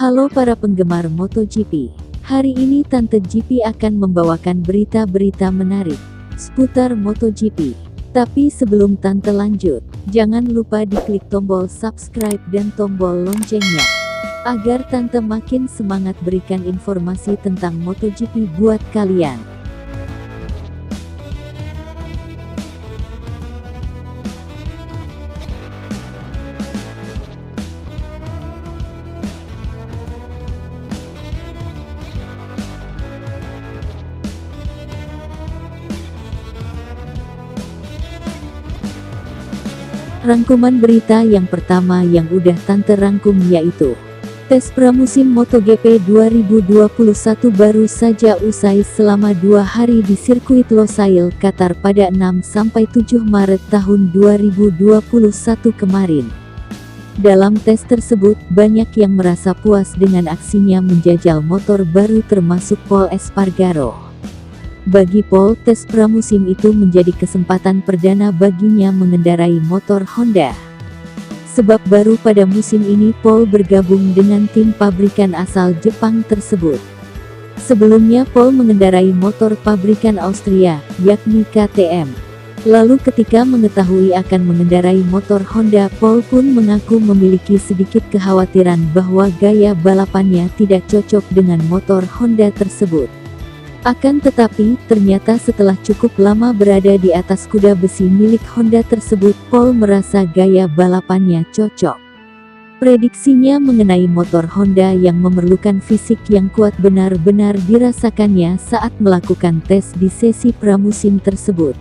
Halo para penggemar MotoGP. Hari ini Tante GP akan membawakan berita-berita menarik seputar MotoGP. Tapi sebelum Tante lanjut, jangan lupa diklik tombol subscribe dan tombol loncengnya, agar Tante makin semangat berikan informasi tentang MotoGP buat kalian. Rangkuman berita yang pertama yang udah Tante rangkum yaitu tes pramusim MotoGP 2021 baru saja usai selama 2 hari di sirkuit Losail, Qatar pada 6-7 Maret tahun 2021 kemarin. Dalam tes tersebut, banyak yang merasa puas dengan aksinya menjajal motor baru termasuk Pol Espargaro. Bagi Pol, tes pramusim itu menjadi kesempatan perdana baginya mengendarai motor Honda. Sebab baru pada musim ini Pol bergabung dengan tim pabrikan asal Jepang tersebut. Sebelumnya Pol mengendarai motor pabrikan Austria, yakni KTM. Lalu ketika mengetahui akan mengendarai motor Honda, Pol pun mengaku memiliki sedikit kekhawatiran bahwa gaya balapannya tidak cocok dengan motor Honda tersebut. Akan tetapi, ternyata setelah cukup lama berada di atas kuda besi milik Honda tersebut, Pol merasa gaya balapannya cocok. Prediksinya mengenai motor Honda yang memerlukan fisik yang kuat benar-benar dirasakannya saat melakukan tes di sesi pramusim tersebut.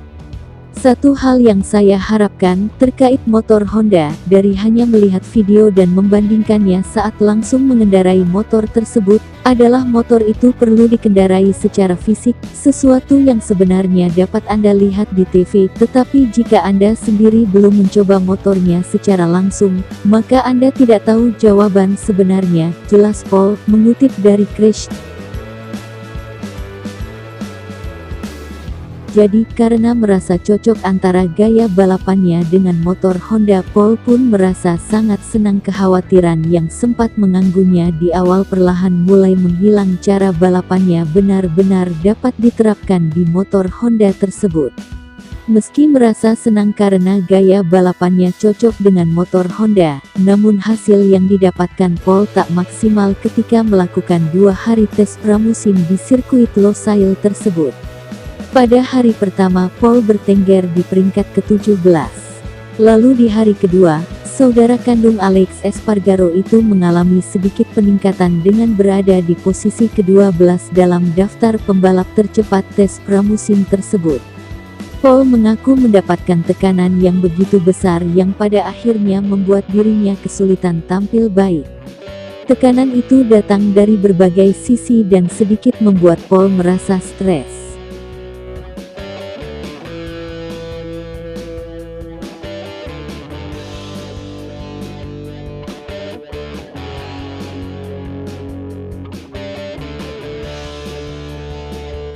Satu hal yang saya harapkan terkait motor Honda, dari hanya melihat video dan membandingkannya saat langsung mengendarai motor tersebut, adalah motor itu perlu dikendarai secara fisik, sesuatu yang sebenarnya dapat Anda lihat di TV, tetapi jika Anda sendiri belum mencoba motornya secara langsung, maka Anda tidak tahu jawaban sebenarnya, jelas Pol, mengutip dari Crash. Jadi, karena merasa cocok antara gaya balapannya dengan motor Honda, Pol pun merasa sangat senang. Kekhawatiran yang sempat mengganggunya di awal perlahan mulai menghilang. Cara balapannya benar-benar dapat diterapkan di motor Honda tersebut. Meski merasa senang karena gaya balapannya cocok dengan motor Honda, namun hasil yang didapatkan Pol tak maksimal ketika melakukan 2 hari tes pramusim di sirkuit Losail tersebut. Pada hari pertama Pol bertengger di peringkat ke-17. Lalu di hari kedua, saudara kandung Alex Espargaro itu mengalami sedikit peningkatan dengan berada di posisi ke-12 dalam daftar pembalap tercepat tes pramusim tersebut. Pol mengaku mendapatkan tekanan yang begitu besar yang pada akhirnya membuat dirinya kesulitan tampil baik. Tekanan itu datang dari berbagai sisi dan sedikit membuat Pol merasa stres.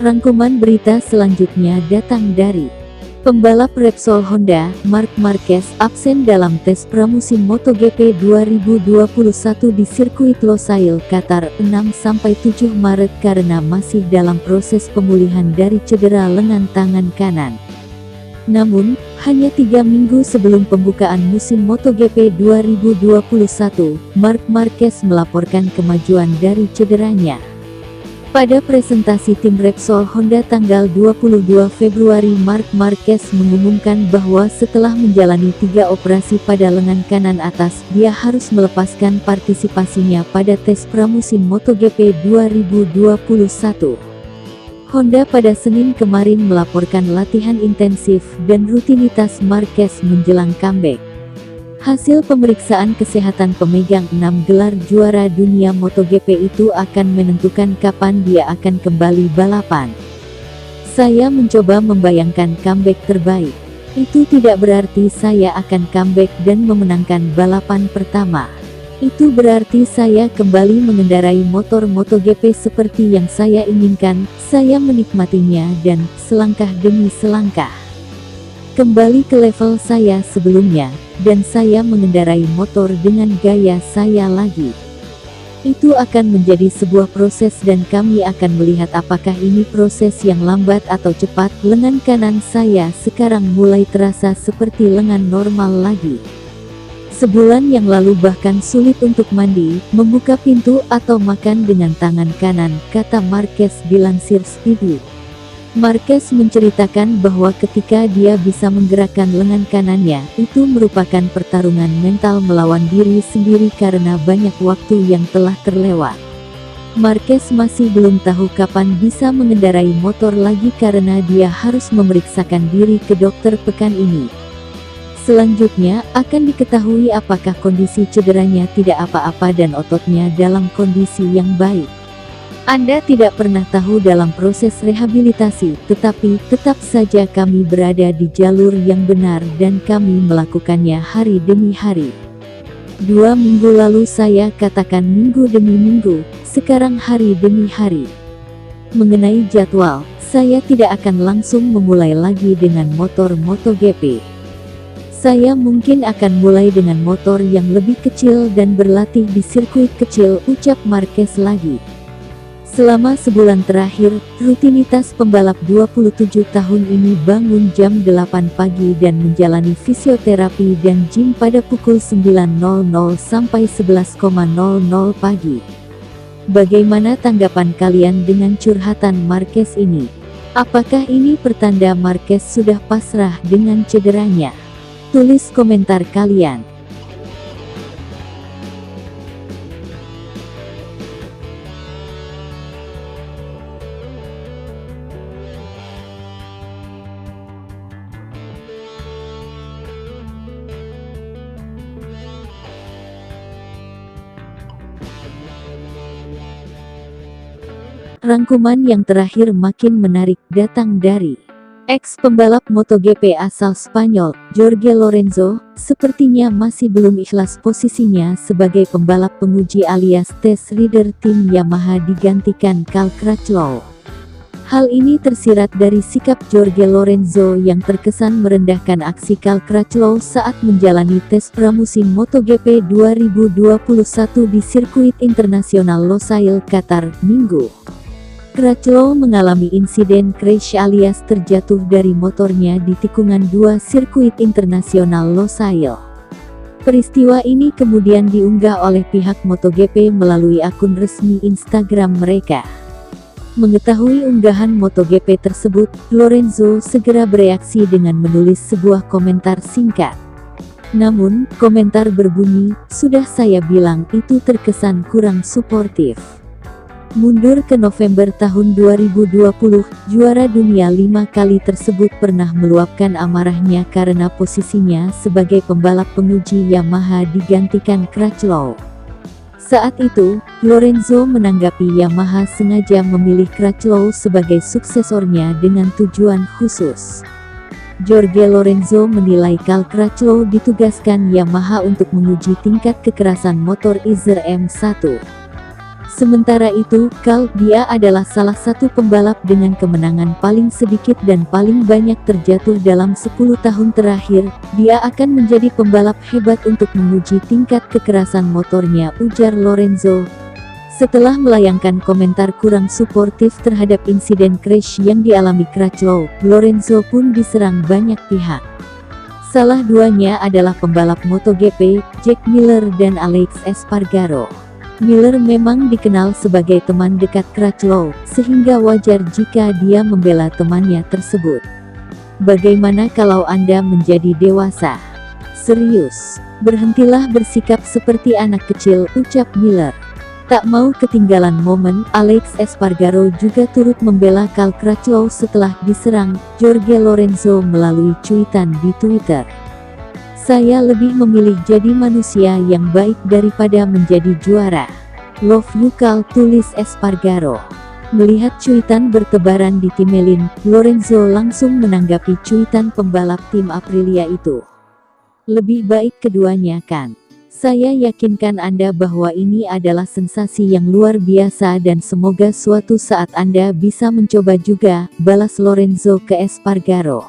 Rangkuman berita selanjutnya datang dari pembalap Repsol Honda, Marc Marquez, absen dalam tes pramusim MotoGP 2021 di sirkuit Losail, Qatar, 6-7 Maret karena masih dalam proses pemulihan dari cedera lengan tangan kanan. Namun, hanya 3 minggu sebelum pembukaan musim MotoGP 2021, Marc Marquez melaporkan kemajuan dari cederanya. Pada presentasi tim Repsol Honda tanggal 22 Februari, Marc Marquez mengumumkan bahwa setelah menjalani 3 operasi pada lengan kanan atas, dia harus melepaskan partisipasinya pada tes pramusim MotoGP 2021. Honda pada Senin kemarin melaporkan latihan intensif dan rutinitas Marquez menjelang comeback. Hasil pemeriksaan kesehatan pemegang 6 gelar juara dunia MotoGP itu akan menentukan kapan dia akan kembali balapan. Saya mencoba membayangkan comeback terbaik. Itu tidak berarti saya akan comeback dan memenangkan balapan pertama. Itu berarti saya kembali mengendarai motor MotoGP seperti yang saya inginkan. Saya menikmatinya dan selangkah demi selangkah kembali ke level saya sebelumnya, dan saya mengendarai motor dengan gaya saya lagi. Itu akan menjadi sebuah proses dan kami akan melihat apakah ini proses yang lambat atau cepat. Lengan kanan saya sekarang mulai terasa seperti lengan normal lagi. Sebulan yang lalu bahkan sulit untuk mandi, membuka pintu atau makan dengan tangan kanan, kata Marquez dilansir Speedy. Marquez menceritakan bahwa ketika dia bisa menggerakkan lengan kanannya, itu merupakan pertarungan mental melawan diri sendiri karena banyak waktu yang telah terlewat. Marquez masih belum tahu kapan bisa mengendarai motor lagi karena dia harus memeriksakan diri ke dokter pekan ini. Selanjutnya, akan diketahui apakah kondisi cederanya tidak apa-apa dan ototnya dalam kondisi yang baik. Anda tidak pernah tahu dalam proses rehabilitasi, tetapi tetap saja kami berada di jalur yang benar dan kami melakukannya hari demi hari. 2 minggu lalu saya katakan minggu demi minggu, sekarang hari demi hari. Mengenai jadwal, saya tidak akan langsung memulai lagi dengan motor MotoGP. Saya mungkin akan mulai dengan motor yang lebih kecil dan berlatih di sirkuit kecil, ucap Marquez lagi. Selama sebulan terakhir, rutinitas pembalap 27 tahun ini bangun jam 8 pagi dan menjalani fisioterapi dan gym pada pukul 9.00 sampai 11.00 pagi. Bagaimana tanggapan kalian dengan curhatan Marquez ini? Apakah ini pertanda Marquez sudah pasrah dengan cederanya? Tulis komentar kalian. Rangkuman yang terakhir makin menarik datang dari ex-pembalap MotoGP asal Spanyol, Jorge Lorenzo, sepertinya masih belum ikhlas posisinya sebagai pembalap penguji alias test rider tim Yamaha digantikan Cal Crutchlow. Hal ini tersirat dari sikap Jorge Lorenzo yang terkesan merendahkan aksi Cal Crutchlow saat menjalani tes pramusim MotoGP 2021 di sirkuit internasional Losail, Qatar, Minggu. Crutchlow mengalami insiden crash alias terjatuh dari motornya di tikungan 2 sirkuit internasional Losail. Peristiwa ini kemudian diunggah oleh pihak MotoGP melalui akun resmi Instagram mereka. Mengetahui unggahan MotoGP tersebut, Lorenzo segera bereaksi dengan menulis sebuah komentar singkat. Namun, komentar berbunyi, "Sudah saya bilang itu terkesan kurang suportif." Mundur ke November tahun 2020, juara dunia 5 kali tersebut pernah meluapkan amarahnya karena posisinya sebagai pembalap penguji Yamaha digantikan Crutchlow. Saat itu, Lorenzo menanggapi Yamaha sengaja memilih Crutchlow sebagai suksesornya dengan tujuan khusus. Jorge Lorenzo menilai Cal Crutchlow ditugaskan Yamaha untuk menguji tingkat kekerasan motor Izer M1. Sementara itu, dia adalah salah satu pembalap dengan kemenangan paling sedikit dan paling banyak terjatuh dalam 10 tahun terakhir. Dia akan menjadi pembalap hebat untuk menguji tingkat kekerasan motornya, ujar Lorenzo. Setelah melayangkan komentar kurang suportif terhadap insiden crash yang dialami Crutchlow, Lorenzo pun diserang banyak pihak. Salah duanya adalah pembalap MotoGP, Jack Miller dan Alex Espargaro. Miller memang dikenal sebagai teman dekat Crutchlow, sehingga wajar jika dia membela temannya tersebut. Bagaimana kalau Anda menjadi dewasa? Serius, berhentilah bersikap seperti anak kecil, ucap Miller. Tak mau ketinggalan momen, Alex Espargaro juga turut membela Cal Crutchlow setelah diserang Jorge Lorenzo melalui cuitan di Twitter. "Saya lebih memilih jadi manusia yang baik daripada menjadi juara. Love you Cal," tulis Espargaro. Melihat cuitan bertebaran di timeline, Lorenzo langsung menanggapi cuitan pembalap tim Aprilia itu. "Lebih baik keduanya kan? Saya yakinkan Anda bahwa ini adalah sensasi yang luar biasa dan semoga suatu saat Anda bisa mencoba juga," balas Lorenzo ke Espargaro.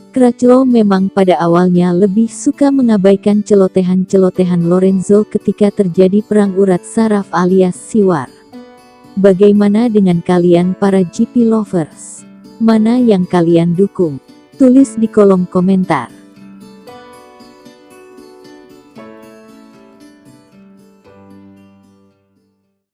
Crutchlow memang pada awalnya lebih suka mengabaikan celotehan-celotehan Lorenzo ketika terjadi perang urat saraf alias siwar. Bagaimana dengan kalian para GP lovers? Mana yang kalian dukung? Tulis di kolom komentar.